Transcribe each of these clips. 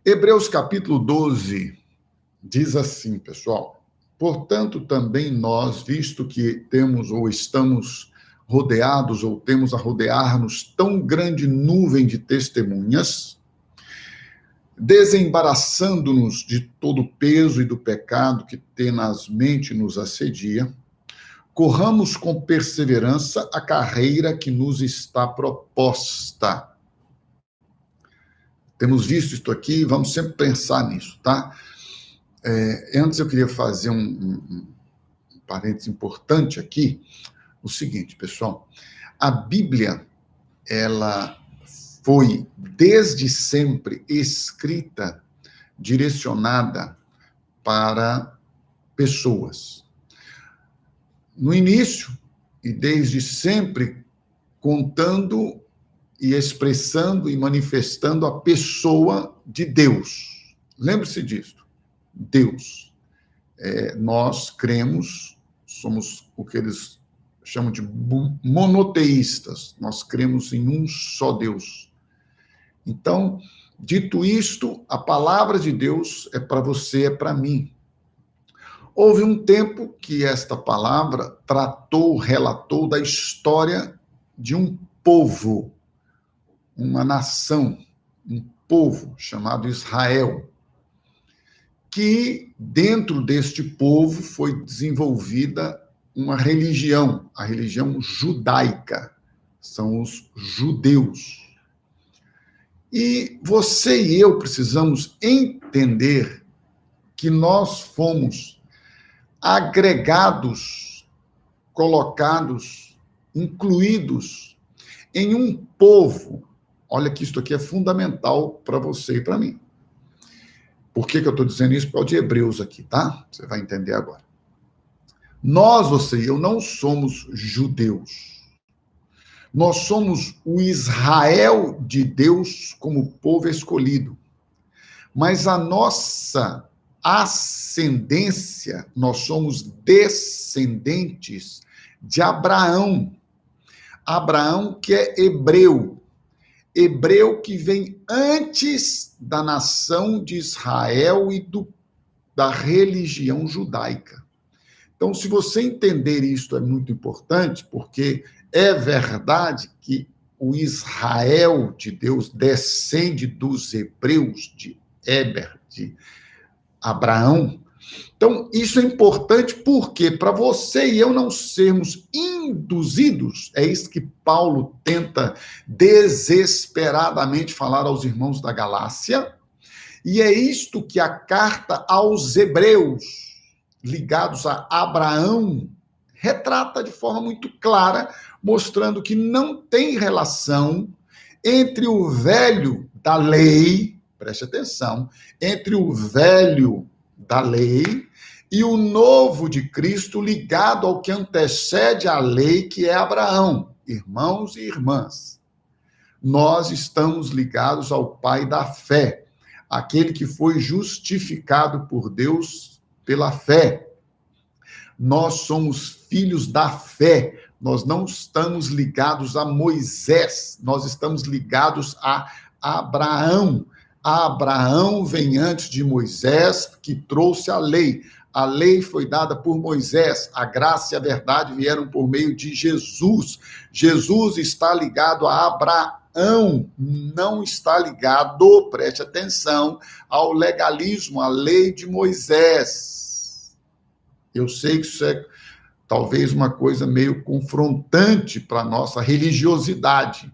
Hebreus capítulo 12 diz assim, pessoal: portanto, também nós, visto que temos ou estamos rodeados ou temos a rodear-nos tão grande nuvem de testemunhas, desembaraçando-nos de todo o peso e do pecado que tenazmente nos assedia, corramos com perseverança a carreira que nos está proposta. Temos visto isto aqui, vamos sempre pensar nisso, tá? Antes eu queria fazer um parênteses importante aqui, o seguinte, pessoal: a Bíblia, ela foi desde sempre escrita, direcionada para pessoas. No início, e desde sempre, contando e expressando e manifestando a pessoa de Deus. Lembre-se disso. Deus. Nós cremos, somos o que eles chamam de monoteístas. Nós cremos em um só Deus. Então, dito isto, a palavra de Deus é para você, é para mim. Houve um tempo que esta palavra relatou da história de um povo, uma nação, um povo chamado Israel, que dentro deste povo foi desenvolvida uma religião, a religião judaica, são os judeus. E você e eu precisamos entender que nós fomos agregados, colocados, incluídos em um povo. Olha que isto aqui é fundamental para você e para mim. Por que eu estou dizendo isso? Porque é o de Hebreus aqui, tá? Você vai entender agora. Nós, você e eu, não somos judeus. Nós somos o Israel de Deus como povo escolhido. Mas a nossa ascendência, nós somos descendentes de Abraão. Abraão, que é hebreu. Hebreu que vem antes da nação de Israel e da religião judaica. Então, se você entender isto, é muito importante, porque é verdade que o Israel de Deus descende dos hebreus de Éber, de Abraão. Então, isso é importante porque, para você e eu não sermos induzidos, é isso que Paulo tenta desesperadamente falar aos irmãos da Galácia, e é isto que a carta aos hebreus, ligados a Abraão, retrata de forma muito clara, mostrando que não tem relação entre o velho da lei, preste atenção, entre o velho da lei e o novo de Cristo ligado ao que antecede a lei, que é Abraão. Irmãos e irmãs, nós estamos ligados ao Pai da fé, aquele que foi justificado por Deus pela fé. Nós somos filhos da fé, nós não estamos ligados a Moisés, nós estamos ligados a Abraão. Abraão vem antes de Moisés, que trouxe a lei. A lei foi dada por Moisés, a graça e a verdade vieram por meio de Jesus. Jesus está ligado a Abraão, não está ligado, preste atenção, ao legalismo, à lei de Moisés. Eu sei que isso é talvez uma coisa meio confrontante para a nossa religiosidade.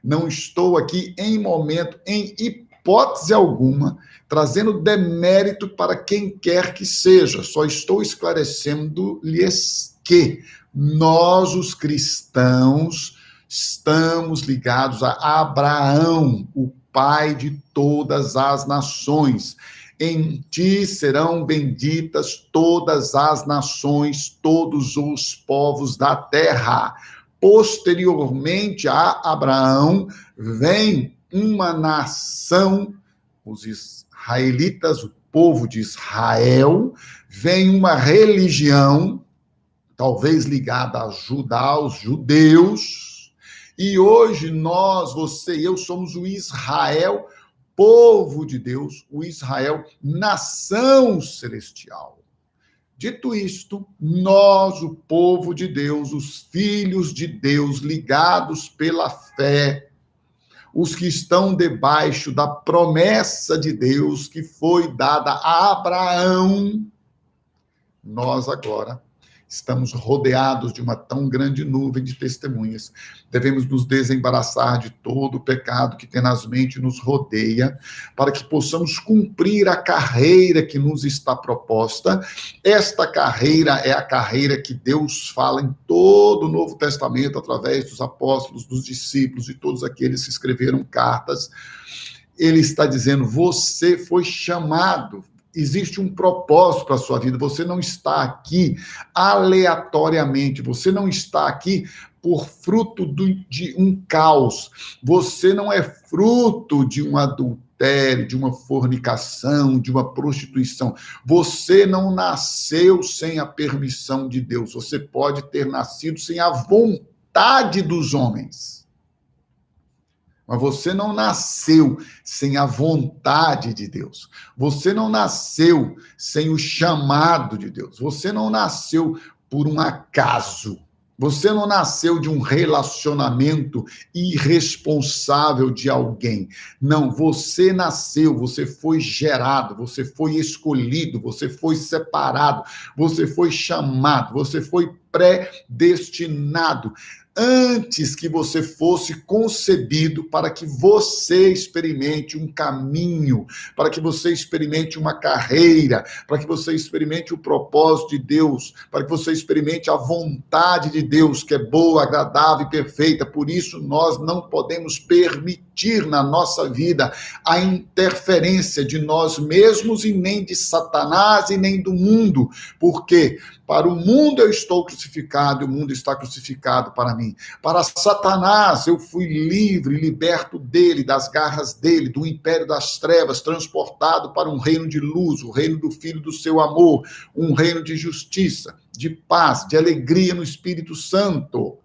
Não estou aqui em momento, em hipótese alguma, trazendo demérito para quem quer que seja. Só estou esclarecendo-lhes que nós, os cristãos, estamos ligados a Abraão, o pai de todas as nações. Em ti serão benditas todas as nações, todos os povos da terra. Posteriormente a Abraão, vem uma nação, os israelitas, o povo de Israel, vem uma religião, talvez ligada a Judá, aos judeus, e hoje nós, você e eu, somos o Israel povo de Deus, o Israel, nação celestial. Dito isto, nós, o povo de Deus, os filhos de Deus, ligados pela fé, os que estão debaixo da promessa de Deus que foi dada a Abraão, nós agora estamos rodeados de uma tão grande nuvem de testemunhas. Devemos nos desembaraçar de todo o pecado que tenazmente nos rodeia, para que possamos cumprir a carreira que nos está proposta. Esta carreira é a carreira que Deus fala em todo o Novo Testamento, através dos apóstolos, dos discípulos, de todos aqueles que escreveram cartas. Ele está dizendo, você foi chamado. Existe um propósito para a sua vida. Você não está aqui aleatoriamente. Você não está aqui por fruto de um caos. Você não é fruto de um adultério, de uma fornicação, de uma prostituição. Você não nasceu sem a permissão de Deus. Você pode ter nascido sem a vontade dos homens. Mas você não nasceu sem a vontade de Deus. Você não nasceu sem o chamado de Deus. Você não nasceu por um acaso. Você não nasceu de um relacionamento irresponsável de alguém. Não, você nasceu, você foi gerado, você foi escolhido, você foi separado, você foi chamado, você foi predestinado. Antes que você fosse concebido, para que você experimente um caminho, para que você experimente uma carreira, para que você experimente o propósito de Deus, para que você experimente a vontade de Deus, que é boa, agradável e perfeita. Por isso, nós não podemos permitir na nossa vida a interferência de nós mesmos e nem de Satanás e nem do mundo. Por quê? Para o mundo eu estou crucificado e o mundo está crucificado para mim. Para Satanás eu fui livre, liberto dele, das garras dele, do império das trevas, transportado para um reino de luz, o reino do Filho do seu amor, um reino de justiça, de paz, de alegria no Espírito Santo.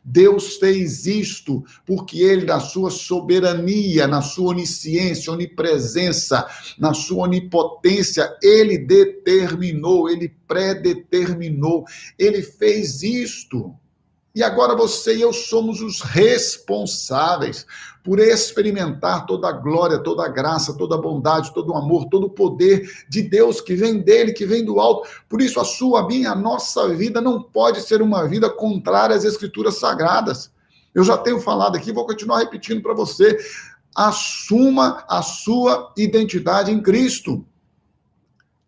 Deus fez isto porque ele, na sua soberania, na sua onisciência, onipresença, na sua onipotência, ele determinou, ele predeterminou, ele fez isto. E agora você e eu somos os responsáveis por experimentar toda a glória, toda a graça, toda a bondade, todo o amor, todo o poder de Deus que vem dele, que vem do alto. Por isso a sua, a minha, a nossa vida não pode ser uma vida contrária às Escrituras Sagradas. Eu já tenho falado aqui, vou continuar repetindo para você. Assuma a sua identidade em Cristo.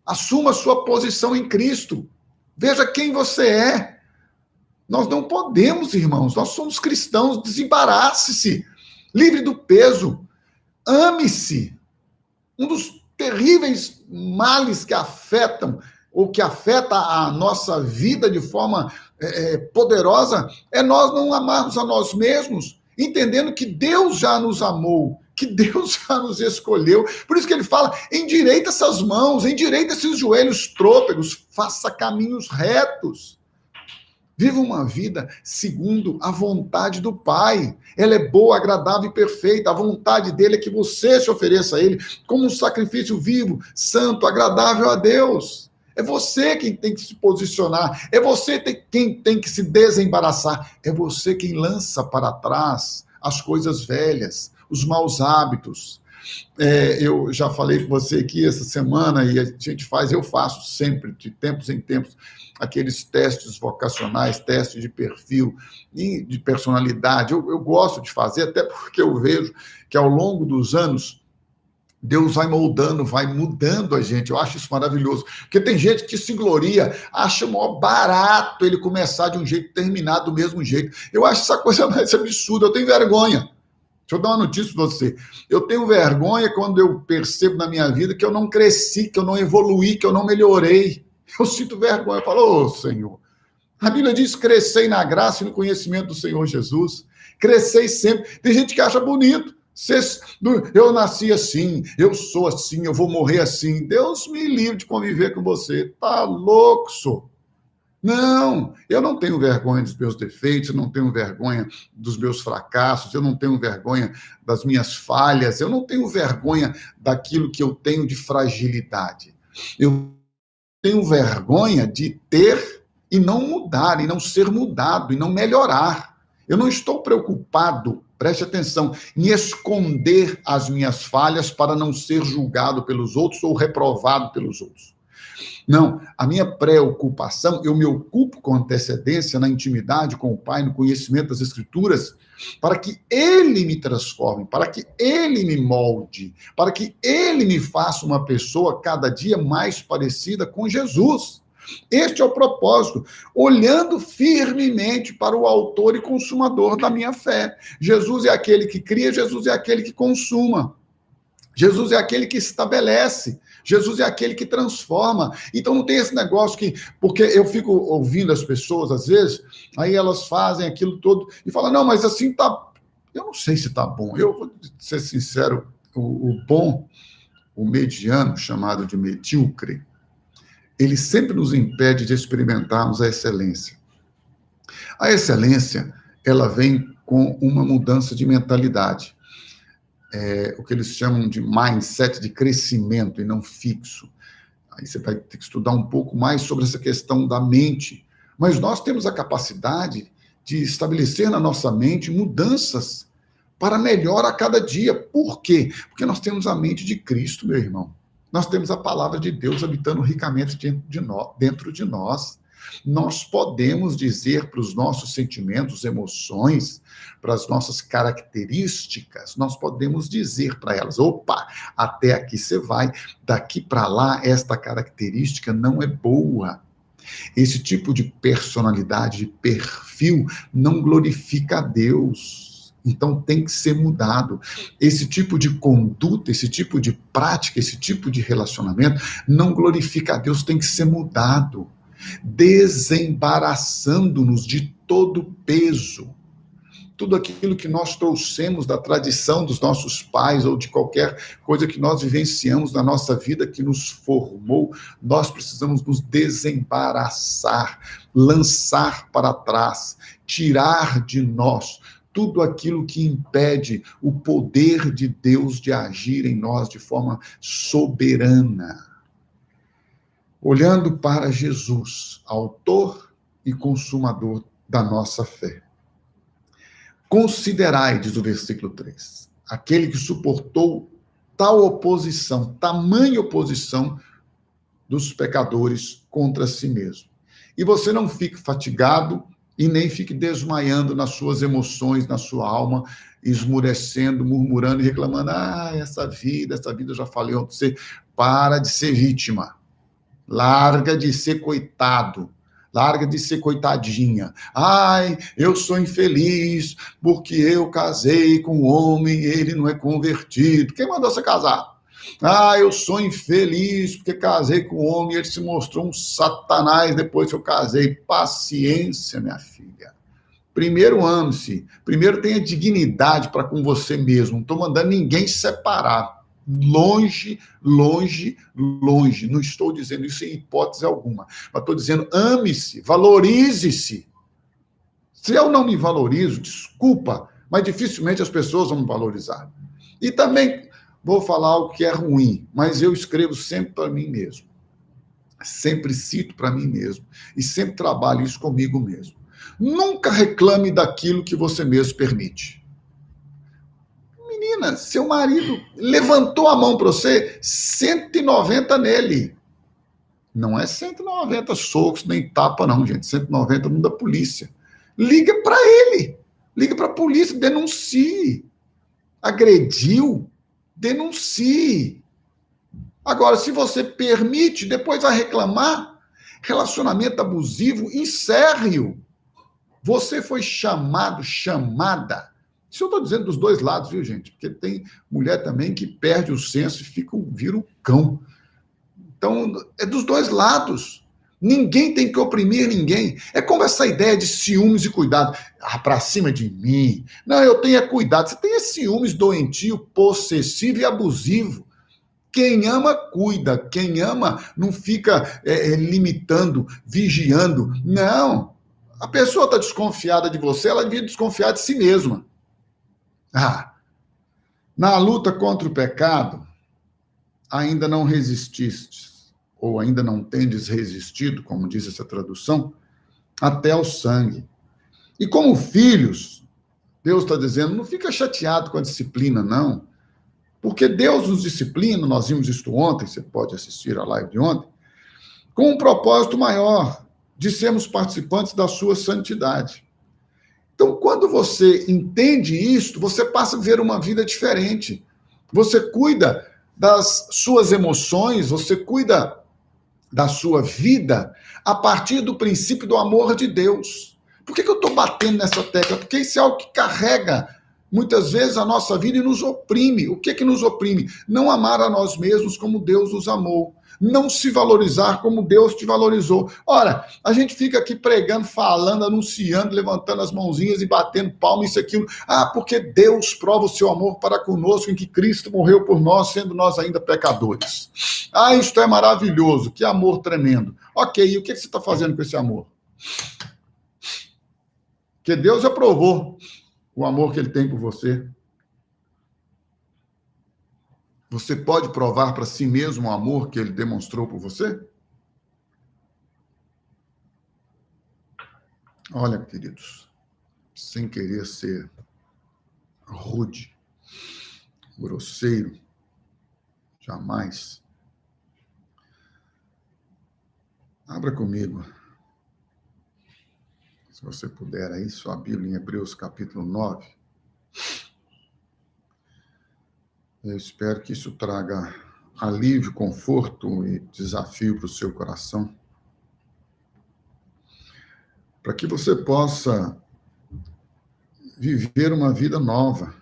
Assuma a sua posição em Cristo. Veja quem você é. Nós não podemos, irmãos, nós somos cristãos, desembarace-se, livre do peso, ame-se. Um dos terríveis males que afetam, ou que afeta a nossa vida de forma poderosa, é nós não amarmos a nós mesmos, entendendo que Deus já nos amou, que Deus já nos escolheu. Por isso que ele fala, endireita essas mãos, endireita esses joelhos trôpegos, faça caminhos retos. Viva uma vida segundo a vontade do Pai. Ela é boa, agradável e perfeita. A vontade dele é que você se ofereça a ele como um sacrifício vivo, santo, agradável a Deus. É você quem tem que se posicionar. É você quem tem que se desembaraçar. É você quem lança para trás as coisas velhas, os maus hábitos. Eu já falei com você aqui essa semana, e a gente eu faço sempre, de tempos em tempos, aqueles testes vocacionais, testes de perfil e de personalidade. Eu gosto de fazer, até porque eu vejo que ao longo dos anos, Deus vai moldando, vai mudando a gente. Eu acho isso maravilhoso. Porque tem gente que se gloria, acha mó barato ele começar de um jeito e terminar do mesmo jeito. Eu acho essa coisa mais absurda, eu tenho vergonha. Deixa eu dar uma notícia para você. Eu tenho vergonha quando eu percebo na minha vida que eu não cresci, que eu não evoluí, que eu não melhorei. Eu sinto vergonha. Eu falo, Senhor. A Bíblia diz, crescei na graça e no conhecimento do Senhor Jesus. Crescei sempre. Tem gente que acha bonito. Eu nasci assim, eu sou assim, eu vou morrer assim. Deus me livre de conviver com você. Tá louco, senhor. Não, eu não tenho vergonha dos meus defeitos, eu não tenho vergonha dos meus fracassos, eu não tenho vergonha das minhas falhas, eu não tenho vergonha daquilo que eu tenho de fragilidade. Eu tenho vergonha de ter e não mudar, e não ser mudado, e não melhorar. Eu não estou preocupado, preste atenção, em esconder as minhas falhas para não ser julgado pelos outros ou reprovado pelos outros. Não, a minha preocupação, eu me ocupo com antecedência na intimidade com o Pai, no conhecimento das Escrituras, para que Ele me transforme, para que Ele me molde, para que Ele me faça uma pessoa cada dia mais parecida com Jesus. Este é o propósito, olhando firmemente para o autor e consumador da minha fé. Jesus é aquele que cria, Jesus é aquele que consuma. Jesus é aquele que estabelece, Jesus é aquele que transforma. Então não tem esse negócio que, porque eu fico ouvindo as pessoas às vezes, aí elas fazem aquilo todo e falam, não, mas assim tá, eu não sei se tá bom. Eu vou ser sincero, o bom, o mediano, chamado de medíocre, ele sempre nos impede de experimentarmos a excelência. A excelência, ela vem com uma mudança de mentalidade. O que eles chamam de mindset de crescimento e não fixo. Aí você vai ter que estudar um pouco mais sobre essa questão da mente. Mas nós temos a capacidade de estabelecer na nossa mente mudanças para melhor a cada dia. Por quê? Porque nós temos a mente de Cristo, meu irmão. Nós temos a palavra de Deus habitando ricamente dentro de nós. Nós podemos dizer para os nossos sentimentos, emoções, para as nossas características, nós podemos dizer para elas, opa, até aqui você vai, daqui para lá esta característica não é boa. Esse tipo de personalidade, de perfil, não glorifica a Deus. Então tem que ser mudado. Esse tipo de conduta, esse tipo de prática, esse tipo de relacionamento não glorifica a Deus, tem que ser mudado. Desembaraçando-nos de todo peso. Tudo aquilo que nós trouxemos da tradição dos nossos pais ou de qualquer coisa que nós vivenciamos na nossa vida que nos formou, nós precisamos nos desembaraçar, lançar para trás, tirar de nós tudo aquilo que impede o poder de Deus de agir em nós de forma soberana. Olhando para Jesus, autor e consumador da nossa fé. Considerai, diz o versículo 3, aquele que suportou tal oposição, tamanha oposição dos pecadores contra si mesmo. E você não fique fatigado e nem fique desmaiando nas suas emoções, na sua alma, esmurecendo, murmurando e reclamando, essa vida eu já falei ontem, você para de ser vítima. Larga de ser coitado. Larga de ser coitadinha. Eu sou infeliz porque eu casei com um homem e ele não é convertido. Quem mandou você casar? Eu sou infeliz porque casei com um homem e ele se mostrou um satanás depois que eu casei. Paciência, minha filha. Primeiro ame-se. Primeiro tenha dignidade para com você mesmo. Não estou mandando ninguém se separar. Longe, longe, longe. Não estou dizendo isso em hipótese alguma. Mas estou dizendo, ame-se, valorize-se. Se eu não me valorizo, desculpa, mas dificilmente as pessoas vão me valorizar. E também vou falar algo que é ruim, mas eu escrevo sempre para mim mesmo. Sempre cito para mim mesmo. E sempre trabalho isso comigo mesmo. Nunca reclame daquilo que você mesmo permite. Menina, seu marido levantou a mão para você, 190 nele. Não é 190 socos, nem tapa não, gente. 190 não da polícia. Liga para ele. Liga para a polícia, denuncie. Agrediu, denuncie. Agora, se você permite, depois vai reclamar, relacionamento abusivo, encerre-o. Você foi chamado, chamada. Isso eu estou dizendo dos dois lados, viu, gente? Porque tem mulher também que perde o senso e vira um cão. Então, é dos dois lados. Ninguém tem que oprimir ninguém. É como essa ideia de ciúmes e cuidado. Para cima de mim. Não, eu tenho cuidado. Você tem ciúmes doentio, possessivo e abusivo. Quem ama, cuida. Quem ama, não fica limitando, vigiando. Não. A pessoa está desconfiada de você, ela devia desconfiar de si mesma. Na luta contra o pecado, ainda não resististes, ou ainda não tendes resistido, como diz essa tradução, até o sangue. E como filhos, Deus está dizendo, não fica chateado com a disciplina, não. Porque Deus nos disciplina, nós vimos isto ontem, você pode assistir a live de ontem, com um propósito maior, de sermos participantes da sua santidade. Então, quando você entende isto, você passa a viver uma vida diferente. Você cuida das suas emoções, você cuida da sua vida a partir do princípio do amor de Deus. Por que eu estou batendo nessa tecla? Porque isso é algo que carrega muitas vezes a nossa vida e nos oprime. O que nos oprime? Não amar a nós mesmos como Deus nos amou. Não se valorizar como Deus te valorizou. Ora, a gente fica aqui pregando, falando, anunciando, levantando as mãozinhas e batendo palma, isso e aquilo. Porque Deus prova o seu amor para conosco em que Cristo morreu por nós, sendo nós ainda pecadores. Isto é maravilhoso, que amor tremendo. Ok, e o que você está fazendo com esse amor? Porque Deus aprovou o amor que ele tem por você. Você pode provar para si mesmo o amor que ele demonstrou por você? Olha, queridos, sem querer ser rude, grosseiro, jamais. Abra comigo, se você puder aí, sua Bíblia em Hebreus capítulo 9. Eu espero que isso traga alívio, conforto e desafio para o seu coração. Para que você possa viver uma vida nova.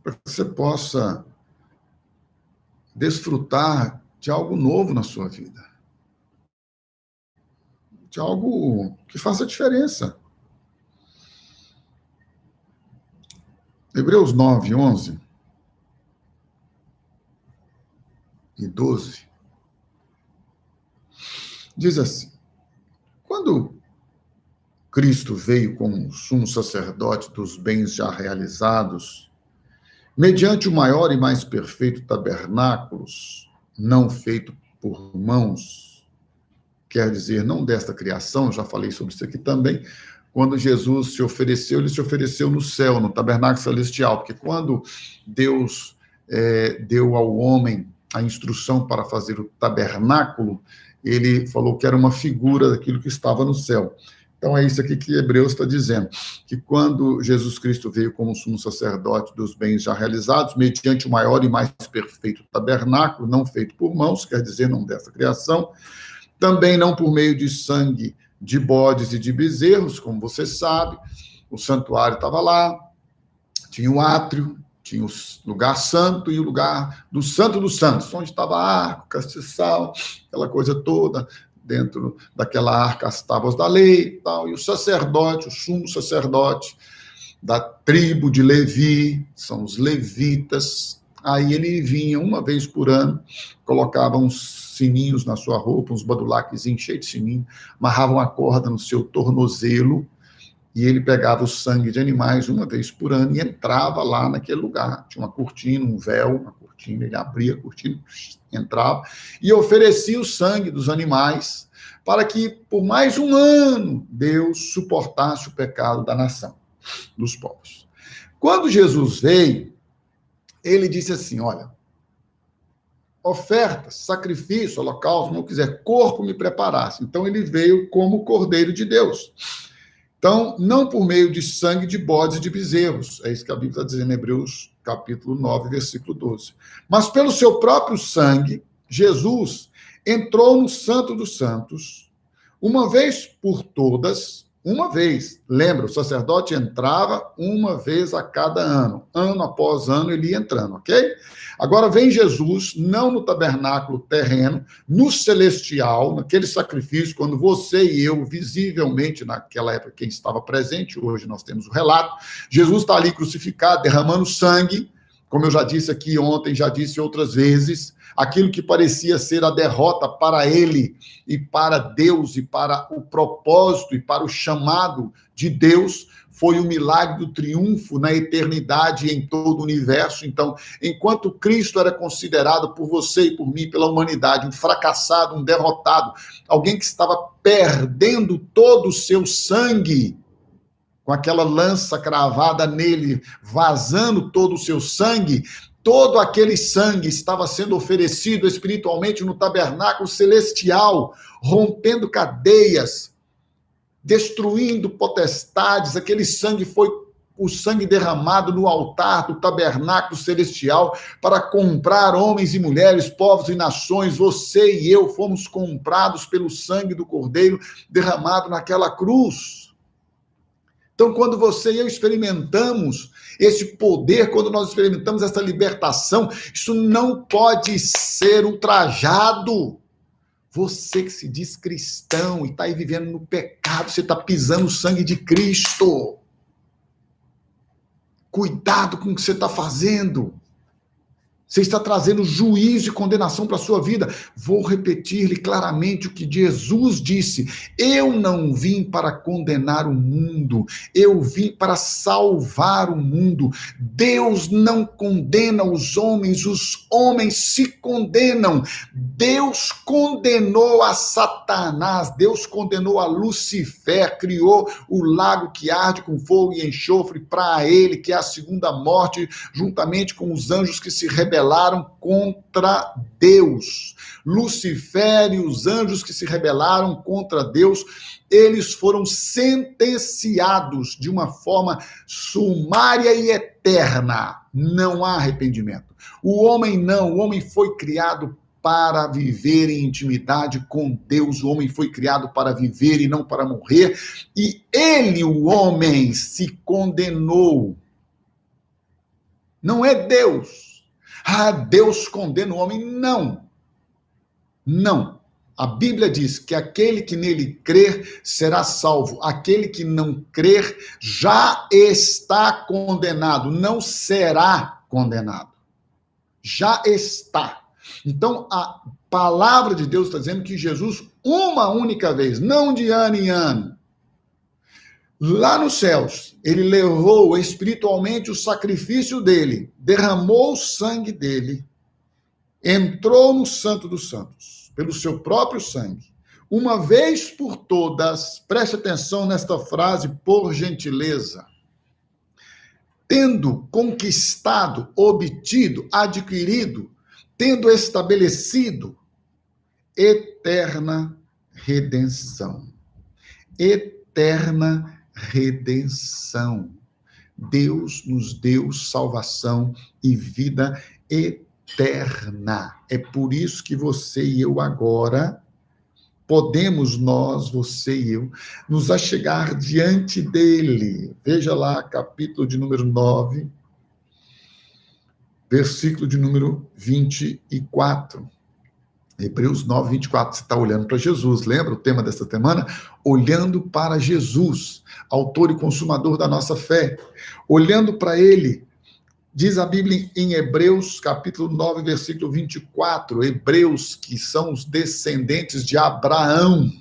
Para que você possa desfrutar de algo novo na sua vida. De algo que faça diferença. Hebreus 9, 11 e 12 diz assim: quando Cristo veio como sumo sacerdote dos bens já realizados, mediante o maior e mais perfeito tabernáculo, não feito por mãos, quer dizer, não desta criação, já falei sobre isso aqui também. Quando Jesus se ofereceu, ele se ofereceu no céu, no tabernáculo celestial, porque quando Deus deu ao homem a instrução para fazer o tabernáculo, ele falou que era uma figura daquilo que estava no céu. Então é isso aqui que Hebreus está dizendo, que quando Jesus Cristo veio como sumo sacerdote dos bens já realizados, mediante o maior e mais perfeito tabernáculo, não feito por mãos, quer dizer, não dessa criação, também não por meio de sangue de bodes e de bezerros, como você sabe, o santuário estava lá, tinha o átrio, tinha o lugar santo e o lugar do Santo dos Santos, onde estava a arca, o castiçal, aquela coisa toda, dentro daquela arca as tábuas da lei e tal, e o sacerdote, o sumo sacerdote da tribo de Levi, são os levitas, aí ele vinha uma vez por ano, colocava uns sininhos na sua roupa, uns badulaques cheios de sininho, amarrava uma corda no seu tornozelo, e ele pegava o sangue de animais uma vez por ano e entrava lá naquele lugar. Tinha uma cortina, um véu, uma cortina, ele abria a cortina, entrava e oferecia o sangue dos animais para que, por mais um ano, Deus suportasse o pecado da nação, dos povos. Quando Jesus veio, ele disse assim, olha, oferta, sacrifício, holocausto, não quiser, corpo me preparasse. Então ele veio como Cordeiro de Deus. Então, não por meio de sangue de bodes e de bezerros, é isso que a Bíblia está dizendo em Hebreus capítulo 9, versículo 12. Mas pelo seu próprio sangue, Jesus entrou no Santo dos Santos, uma vez por todas, uma vez. Lembra, o sacerdote entrava uma vez a cada ano após ano ele ia entrando, ok? Agora vem Jesus, não no tabernáculo terreno, no celestial, naquele sacrifício, quando você e eu, visivelmente, naquela época, quem estava presente, hoje nós temos o relato, Jesus está ali crucificado, derramando sangue, Como eu já disse aqui ontem, já disse outras vezes, aquilo que parecia ser a derrota para ele e para Deus e para o propósito e para o chamado de Deus, foi o milagre do triunfo na eternidade e em todo o universo. Então, enquanto Cristo era considerado por você e por mim, pela humanidade, um fracassado, um derrotado, alguém que estava perdendo todo o seu sangue, com aquela lança cravada nele, vazando todo o seu sangue, todo aquele sangue estava sendo oferecido espiritualmente no tabernáculo celestial, rompendo cadeias, destruindo potestades. Aquele sangue foi o sangue derramado no altar do tabernáculo celestial para comprar homens e mulheres, povos e nações. Você e eu fomos comprados pelo sangue do Cordeiro derramado naquela cruz. Então, quando você e eu experimentamos esse poder, quando nós experimentamos essa libertação, isso não pode ser ultrajado. Você que se diz cristão e está aí vivendo no pecado, você está pisando o sangue de Cristo. Cuidado com o que você está fazendo. Você está trazendo juízo e condenação para a sua vida. Vou repetir-lhe claramente o que Jesus disse. Eu não vim para condenar o mundo, eu vim para salvar o mundo. Deus não condena os homens se condenam. Deus condenou a Satanás, Deus condenou a Lucifer, criou o lago que arde com fogo e enxofre para ele, que é a segunda morte, juntamente com os anjos que se rebelaram contra Deus. Lucifer e os anjos que se rebelaram contra Deus, eles foram sentenciados de uma forma sumária e eterna. Não há arrependimento. O homem não, o homem foi criado para viver em intimidade com Deus. O homem foi criado para viver e não para morrer. E ele, o homem, se condenou. Não é Deus. Deus condena o homem. Não. Não. A Bíblia diz que aquele que nele crer será salvo. Aquele que não crer já está condenado. Não será condenado. Já está. Então, a palavra de Deus está dizendo que Jesus, uma única vez, não de ano em ano, lá nos céus, ele levou espiritualmente o sacrifício dele, derramou o sangue dele, entrou no Santo dos Santos, pelo seu próprio sangue. Uma vez por todas, preste atenção nesta frase, por gentileza. Tendo conquistado, obtido, adquirido, tendo estabelecido eterna redenção. Eterna redenção. Deus nos deu salvação e vida eterna. É por isso que você e eu agora podemos, você e eu, nos achegar diante dele. Veja lá, capítulo de número 9, versículo de número 24. Hebreus 9, 24. Você está olhando para Jesus. Lembra o tema dessa semana? Olhando para Jesus, autor e consumador da nossa fé. Olhando para ele, diz a Bíblia em Hebreus, capítulo 9, versículo 24. Hebreus, que são os descendentes de Abraão.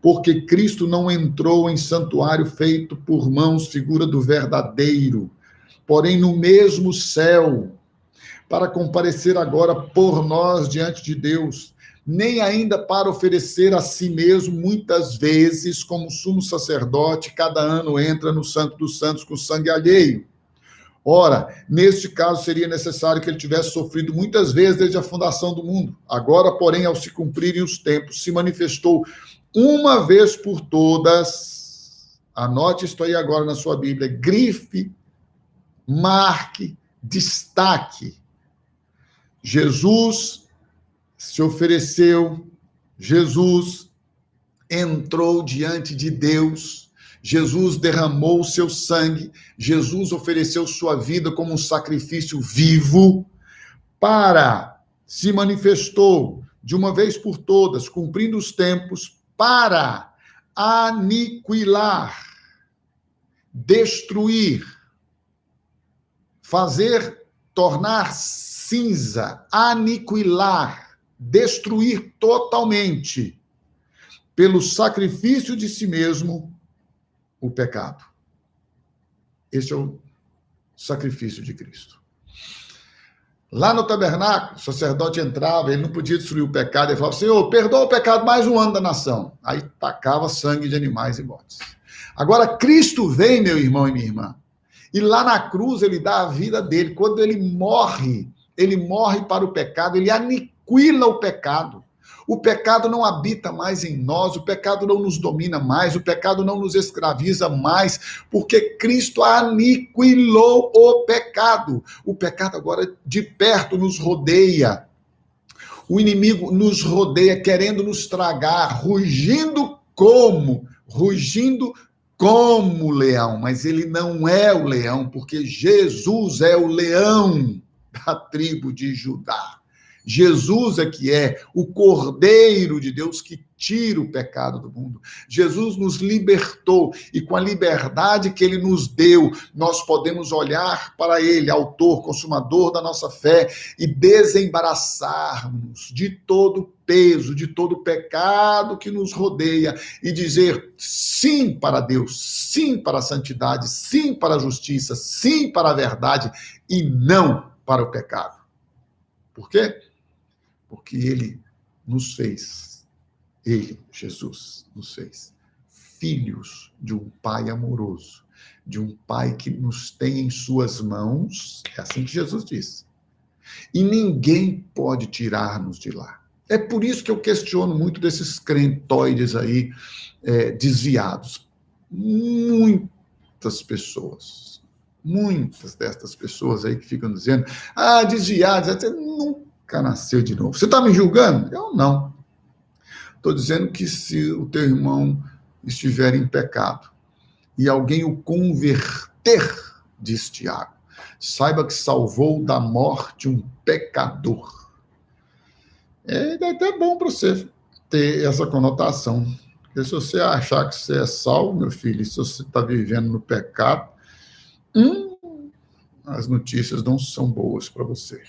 Porque Cristo não entrou em santuário feito por mãos, figura do verdadeiro, porém no mesmo céu, para comparecer agora por nós diante de Deus, nem ainda para oferecer a si mesmo, muitas vezes, como sumo sacerdote, cada ano entra no Santo dos Santos com sangue alheio. Ora, neste caso seria necessário que ele tivesse sofrido muitas vezes desde a fundação do mundo. Agora, porém, ao se cumprirem os tempos, se manifestou uma vez por todas. Anote isto aí agora na sua Bíblia, grife, marque, destaque. Jesus se ofereceu, Jesus entrou diante de Deus, Jesus derramou o seu sangue, Jesus ofereceu sua vida como um sacrifício vivo, se manifestou de uma vez por todas, cumprindo os tempos, para aniquilar, destruir, fazer tornar cinza, aniquilar, destruir totalmente, pelo sacrifício de si mesmo, o pecado. Esse é o sacrifício de Cristo. Lá no tabernáculo, o sacerdote entrava, ele não podia destruir o pecado, ele falava, Senhor, perdoa o pecado mais um ano da nação. Aí tacava sangue de animais e bodes. Agora, Cristo vem, meu irmão e minha irmã, e lá na cruz ele dá a vida dele. Quando ele morre para o pecado, ele aniquila o pecado. O pecado não habita mais em nós, o pecado não nos domina mais, o pecado não nos escraviza mais, porque Cristo aniquilou o pecado. O pecado agora de perto nos rodeia. O inimigo nos rodeia, querendo nos tragar, rugindo como leão, mas ele não é o leão, porque Jesus é o leão da tribo de Judá. Jesus é que é o Cordeiro de Deus que tira o pecado do mundo. Jesus nos libertou e com a liberdade que ele nos deu, nós podemos olhar para ele, autor, consumador da nossa fé, e desembaraçar-nos de todo peso, de todo pecado que nos rodeia e dizer sim para Deus, sim para a santidade, sim para a justiça, sim para a verdade e não para o pecado. Por quê? Porque ele nos fez, ele, Jesus, nos fez filhos de um Pai amoroso, de um Pai que nos tem em suas mãos, é assim que Jesus disse. E ninguém pode tirar-nos de lá. É por isso que eu questiono muito desses crentoides aí desviados. Muitas destas pessoas aí que ficam dizendo, desviados, nunca nasceu de novo. Você está me julgando? Eu não. Estou dizendo que se o teu irmão estiver em pecado e alguém o converter, diz Tiago, saiba que salvou da morte um pecador. É até bom para você ter essa conotação. Porque se você achar que você é salvo, meu filho, e se você está vivendo no pecado, as notícias não são boas para você.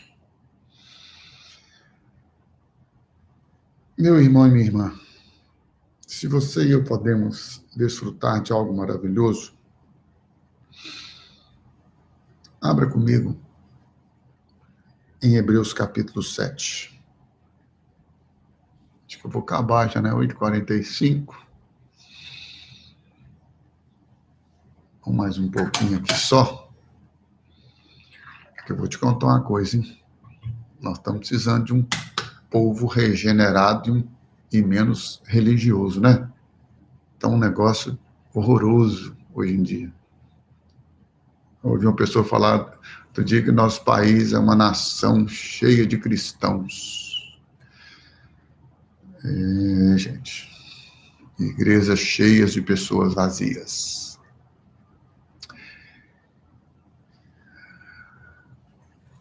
Meu irmão e minha irmã, se você e eu podemos desfrutar de algo maravilhoso, abra comigo em Hebreus capítulo 7. Acho que eu vou acabar já, né? 8h45. Vamos mais um pouquinho aqui só. Porque eu vou te contar uma coisa, hein? Nós estamos precisando de um povo regenerado e menos religioso, né? Então, um negócio horroroso hoje em dia. Eu ouvi uma pessoa falar outro dia que nosso país é uma nação cheia de cristãos. Gente, igrejas cheias de pessoas vazias.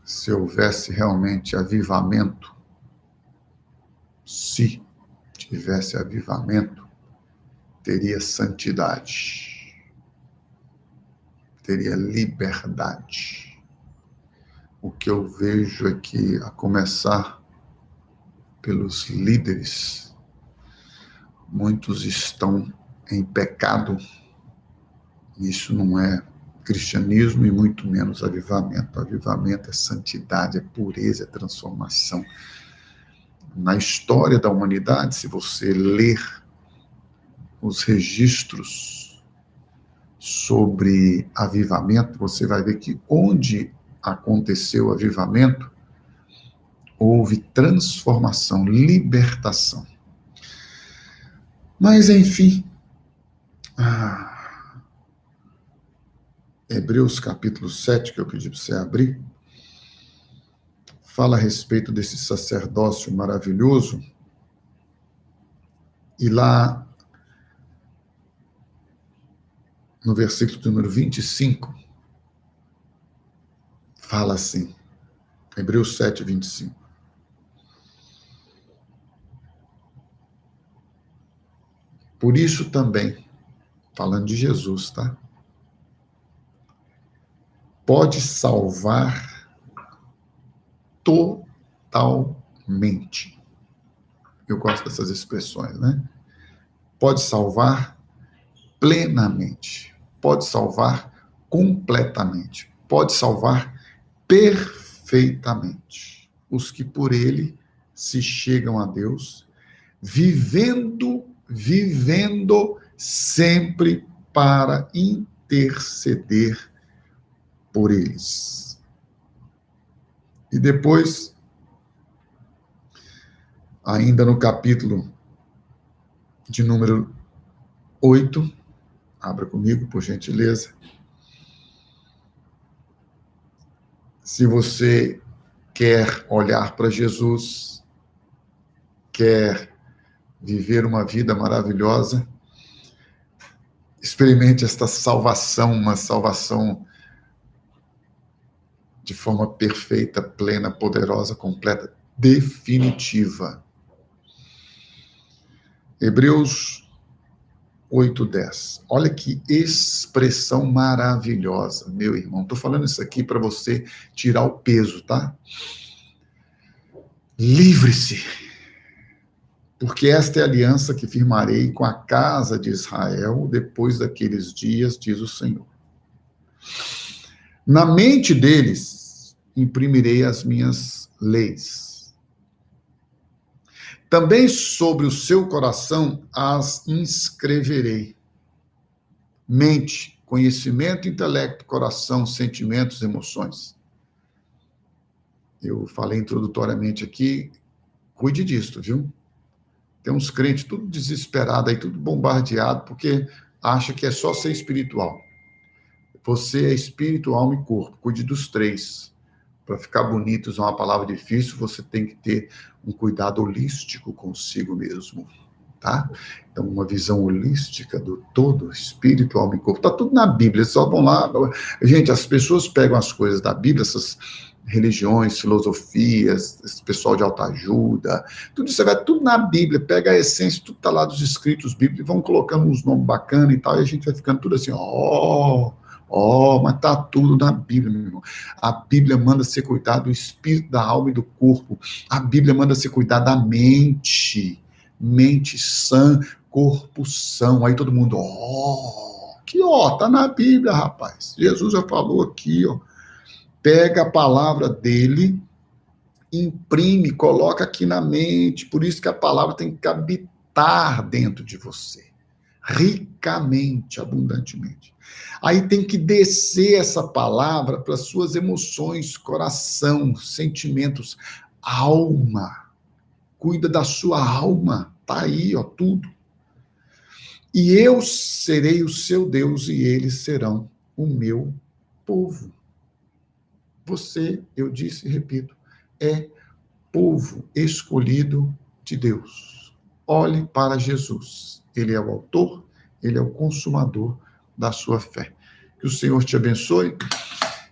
Se houvesse realmente avivamento, se tivesse avivamento, teria santidade, teria liberdade. O que eu vejo é que, a começar pelos líderes, muitos estão em pecado. Isso não é cristianismo e muito menos avivamento. Avivamento é santidade, é pureza, é transformação. Na história da humanidade, se você ler os registros sobre avivamento, você vai ver que onde aconteceu o avivamento, houve transformação, libertação. Mas, enfim, Hebreus capítulo 7, que eu pedi para você abrir, fala a respeito desse sacerdócio maravilhoso, e lá, no versículo número 25, fala assim, Hebreus 7, 25. Por isso também, falando de Jesus, tá? Pode salvar totalmente. Eu gosto dessas expressões, né? Pode salvar plenamente, pode salvar completamente, pode salvar perfeitamente os que por ele se chegam a Deus, vivendo sempre para interceder por eles. E depois, ainda no capítulo de número 8, abra comigo, por gentileza. Se você quer olhar para Jesus, quer viver uma vida maravilhosa, experimente esta salvação, uma salvação de forma perfeita, plena, poderosa, completa, definitiva. Hebreus 8:10. Olha que expressão maravilhosa, meu irmão. Estou falando isso aqui para você tirar o peso, tá? Livre-se, porque esta é a aliança que firmarei com a casa de Israel depois daqueles dias, diz o Senhor. Na mente deles imprimirei as minhas leis. Também sobre o seu coração as inscreverei. Mente, conhecimento, intelecto, coração, sentimentos, emoções. Eu falei introdutoriamente aqui, cuide disso, viu? Tem uns crentes tudo desesperado aí, tudo bombardeado, porque acha que é só ser espiritual. Você é espírito, alma e corpo. Cuide dos três. Para ficar bonito, usar uma palavra difícil, você tem que ter um cuidado holístico consigo mesmo, tá? Então, uma visão holística do todo, espírito, alma e corpo. Está tudo na Bíblia, só vão lá. Gente, as pessoas pegam as coisas da Bíblia, essas religiões, filosofias, esse pessoal de autoajuda, tudo isso vai tudo na Bíblia, pega a essência, tudo está lá dos escritos bíblicos, e vão colocando uns nomes bacanas e tal, e a gente vai ficando tudo assim, mas tá tudo na Bíblia, meu irmão. A Bíblia manda você cuidar do espírito, da alma e do corpo. A Bíblia manda você cuidar da mente. Mente sã, corpo são. Aí todo mundo, tá na Bíblia, rapaz. Jesus já falou aqui, Pega a palavra dele, imprime, coloca aqui na mente. Por isso que a palavra tem que habitar dentro de você. Ricamente, abundantemente. Aí tem que descer essa palavra para suas emoções, coração, sentimentos, alma. Cuida da sua alma. Tá aí, tudo. E eu serei o seu Deus e eles serão o meu povo. Você, eu disse e repito, é povo escolhido de Deus. Olhe para Jesus. Ele é o autor, ele é o consumador da sua fé. Que o Senhor te abençoe,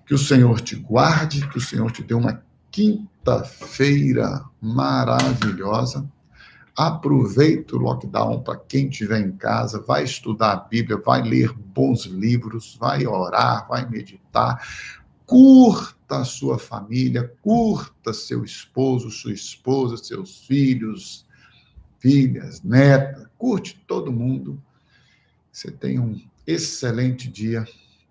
que o Senhor te guarde, que o Senhor te dê uma quinta-feira maravilhosa. Aproveita o lockdown para quem estiver em casa, vai estudar a Bíblia, vai ler bons livros, vai orar, vai meditar. Curta a sua família, curta seu esposo, sua esposa, seus filhos, filhas, netas, curte todo mundo. Você tenha um excelente dia.